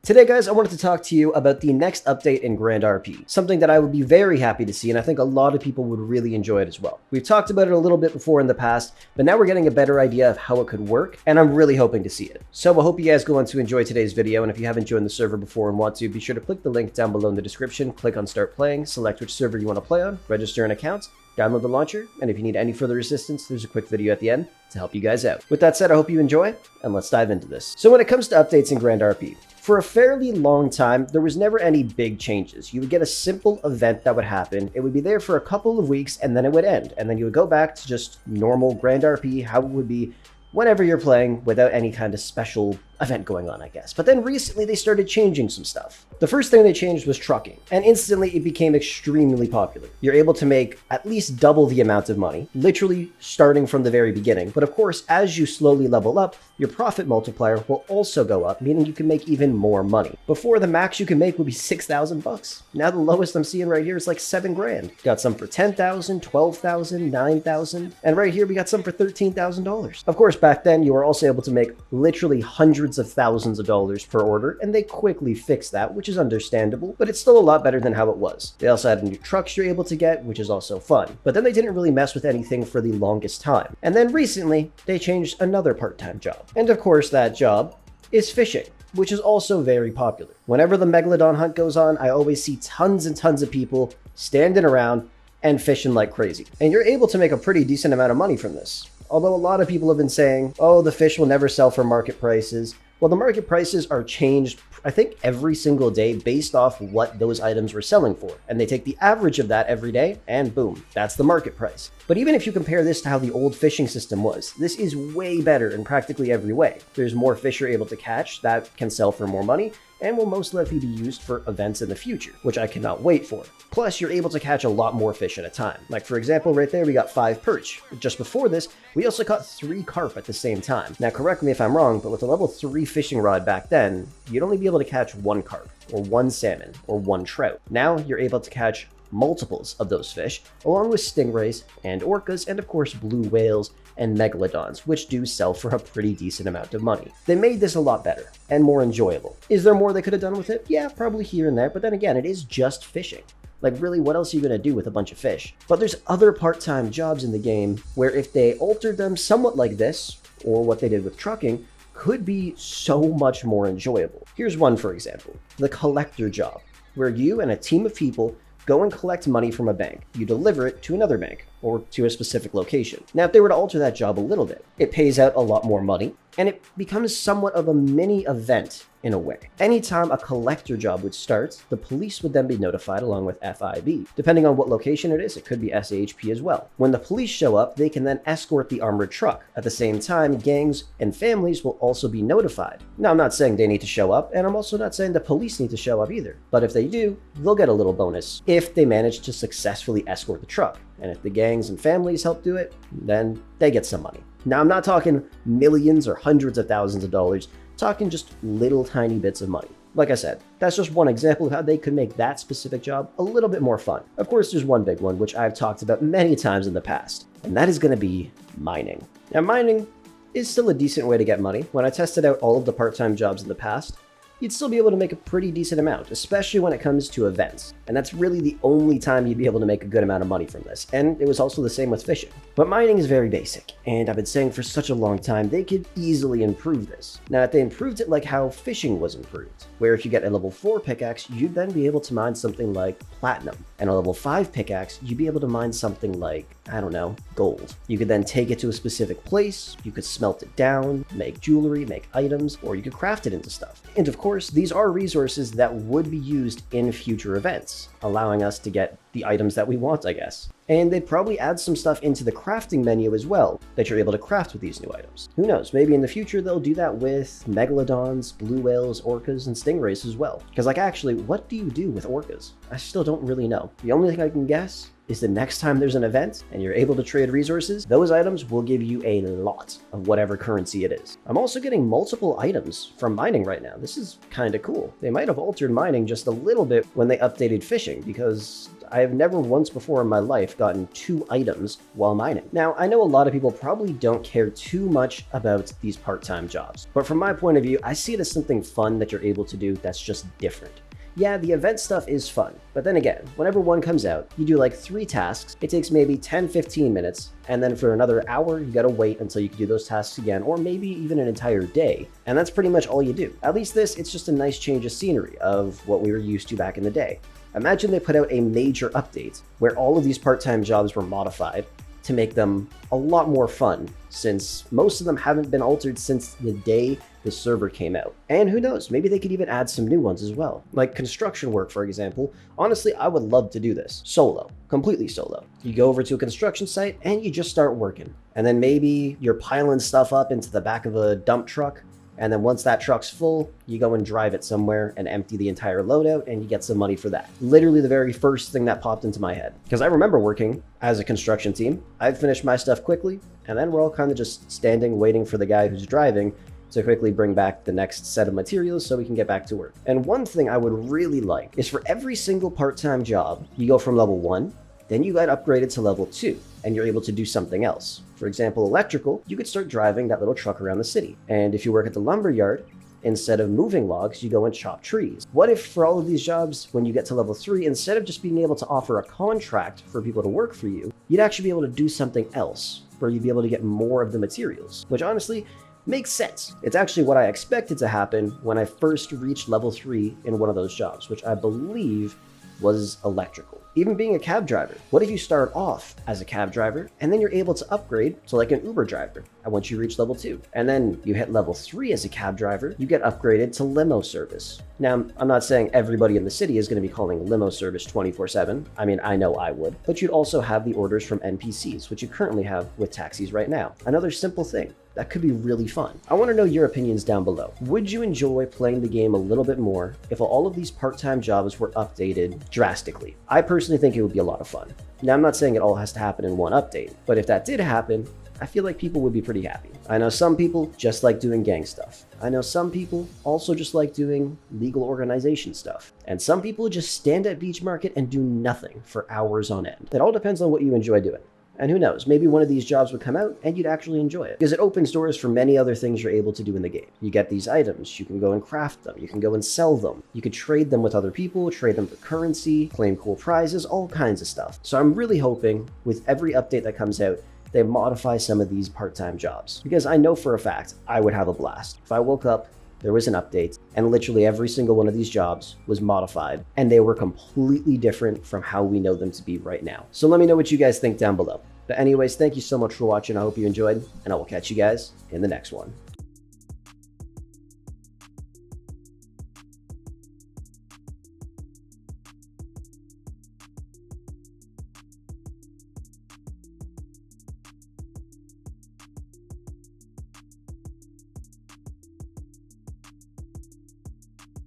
Today, guys, I wanted to talk to you about the next update in Grand RP, something that I would be very happy to see, and I think a lot of people would really enjoy it as well. We've talked about it a little bit before in the past, but now we're getting a better idea of how it could work, and I'm really hoping to see it. So I hope you guys go on to enjoy today's video, and if you haven't joined the server before and want to, be sure to click the link down below in the description, click on Start Playing, select which server you want to play on, register an account, download the launcher, and if you need any further assistance, there's a quick video at the end to help you guys out. With that said, I hope you enjoy, and let's dive into this. So when it comes to updates in Grand RP, for a fairly long time, there was never any big changes. You would get a simple event that would happen, it would be there for a couple of weeks, and then it would end. And then you would go back to just normal Grand RP, how it would be whenever you're playing without any kind of special event going on, I guess. But then recently they started changing some stuff. The first thing they changed was trucking, and instantly it became extremely popular. You're able to make at least double the amount of money, literally starting from the very beginning. But of course, as you slowly level up, your profit multiplier will also go up, meaning you can make even more money. Before, the max you can make would be 6,000 bucks. Now the lowest I'm seeing right here is like 7 grand. Got some for 10,000, 12,000, 9,000, and right here we got some for $13,000. Of course, back then you were also able to make literally hundreds of thousands of dollars per order, and they quickly fixed that, which is understandable, but it's still a lot better than how it was. They also had new trucks you're able to get, which is also fun, but then they didn't really mess with anything for the longest time. And then recently, they changed another part-time job. And of course, that job is fishing, which is also very popular. Whenever the Megalodon hunt goes on, I always see tons and tons of people standing around and fishing like crazy. And you're able to make a pretty decent amount of money from this. Although a lot of people have been saying, oh, the fish will never sell for market prices. Well, the market prices are changed, I think, every single day based off what those items were selling for. And they take the average of that every day, and boom, that's the market price. But even if you compare this to how the old fishing system was, this is way better in practically every way. There's more fish you're able to catch that can sell for more money, and will most likely be used for events in the future, which I cannot wait for. Plus, you're able to catch a lot more fish at a time. Like, for example, right there, we got 5 perch. Just before this, we also caught 3 carp at the same time. Now, correct me if I'm wrong, but with a level 3 fishing rod back then, you'd only be able to catch 1 carp, or 1 salmon, or 1 trout. Now, you're able to catch multiples of those fish, along with stingrays and orcas, and of course blue whales and megalodons, which do sell for a pretty decent amount of money. They made this a lot better and more enjoyable. Is there more they could have done with it? Yeah, probably here and there, but then again, it is just fishing. Like, really, what else are you going to do with a bunch of fish? But there's other part-time jobs in the game where if they altered them somewhat like this, or what they did with trucking, could be so much more enjoyable. Here's one, for example, the collector job, where you and a team of people go and collect money from a bank. You deliver it to another bank or to a specific location. Now, if they were to alter that job a little bit, it pays out a lot more money and it becomes somewhat of a mini event in a way. Anytime a collector job would start, the police would then be notified along with FIB. Depending on what location it is, it could be SAHP as well. When the police show up, they can then escort the armored truck. At the same time, gangs and families will also be notified. Now, I'm not saying they need to show up, and I'm also not saying the police need to show up either. But if they do, they'll get a little bonus if they manage to successfully escort the truck. And if the gangs and families help do it, then they get some money. Now, I'm not talking millions or hundreds of thousands of dollars, talking just little tiny bits of money. Like I said, that's just one example of how they could make that specific job a little bit more fun. Of course, there's one big one, which I've talked about many times in the past, and that is going to be mining. Now, mining is still a decent way to get money. When I tested out all of the part-time jobs in the past, you'd still be able to make a pretty decent amount, especially when it comes to events. And that's really the only time you'd be able to make a good amount of money from this. And it was also the same with fishing. But mining is very basic, and I've been saying for such a long time, they could easily improve this. Now, if they improved it like how fishing was improved, where if you get a level 4 pickaxe, you'd then be able to mine something like platinum. And a level 5 pickaxe, you'd be able to mine something like, I don't know, gold. You could then take it to a specific place, you could smelt it down, make jewelry, make items, or you could craft it into stuff. And of course, these are resources that would be used in future events, allowing us to get the items that we want, I guess. And they'd probably add some stuff into the crafting menu as well that you're able to craft with these new items. Who knows, maybe in the future they'll do that with megalodons, blue whales, orcas, and stingrays as well. Because, like, actually, what do you do with orcas? I still don't really know. The only thing I can guess is the next time there's an event and you're able to trade resources, those items will give you a lot of whatever currency it is. I'm also getting multiple items from mining right now. This is kind of cool. They might have altered mining just a little bit when they updated fishing, because I have never once before in my life gotten 2 items while mining. Now, I know a lot of people probably don't care too much about these part-time jobs, but from my point of view, I see it as something fun that you're able to do that's just different. Yeah, the event stuff is fun, but then again, whenever one comes out, you do like 3 tasks, it takes maybe 10-15 minutes, and then for another hour, you gotta wait until you can do those tasks again, or maybe even an entire day, and that's pretty much all you do. At least this, it's just a nice change of scenery of what we were used to back in the day. Imagine they put out a major update where all of these part-time jobs were modified to make them a lot more fun, since most of them haven't been altered since the day the server came out. And who knows, maybe they could even add some new ones as well. Like construction work, for example. Honestly, I would love to do this. Solo. Completely solo. You go over to a construction site and you just start working. And then maybe you're piling stuff up into the back of a dump truck. And then once that truck's full, you go and drive it somewhere and empty the entire loadout and you get some money for that. Literally the very first thing that popped into my head. Because I remember working as a construction team. I'd finish my stuff quickly, and then we're all kind of just standing waiting for the guy who's driving to quickly bring back the next set of materials so we can get back to work. And one thing I would really like is for every single part-time job, you go from level 1, then you get upgraded to level 2, and you're able to do something else. For example, electrical, you could start driving that little truck around the city. And if you work at the lumber yard, instead of moving logs, you go and chop trees. What if for all of these jobs, when you get to level 3, instead of just being able to offer a contract for people to work for you, you'd actually be able to do something else, where you'd be able to get more of the materials, which honestly makes sense. It's actually what I expected to happen when I first reached level 3 in one of those jobs, which I believe was electrical. Even being a cab driver. What if you start off as a cab driver and then you're able to upgrade to like an Uber driver once you reach level 2? And then you hit level 3 as a cab driver, you get upgraded to limo service. Now, I'm not saying everybody in the city is going to be calling limo service 24/7. I mean, I know I would. But you'd also have the orders from NPCs, which you currently have with taxis right now. Another simple thing. That could be really fun. I want to know your opinions down below. Would you enjoy playing the game a little bit more if all of these part-time jobs were updated drastically? I personally think it would be a lot of fun. Now, I'm not saying it all has to happen in one update, but if that did happen, I feel like people would be pretty happy. I know some people just like doing gang stuff. I know some people also just like doing legal organization stuff. And some people just stand at Beach Market and do nothing for hours on end. It all depends on what you enjoy doing. And who knows, maybe one of these jobs would come out and you'd actually enjoy it, because it opens doors for many other things you're able to do in the game. You get these items, you can go and craft them, you can go and sell them, you could trade them with other people, trade them for currency, claim cool prizes, all kinds of stuff. So I'm really hoping with every update that comes out, they modify some of these part-time jobs, because I know for a fact I would have a blast. If I woke up, there was an update, and literally every single one of these jobs was modified, and they were completely different from how we know them to be right now. So let me know what you guys think down below. But anyways, thank you so much for watching. I hope you enjoyed, and I will catch you guys in the next one.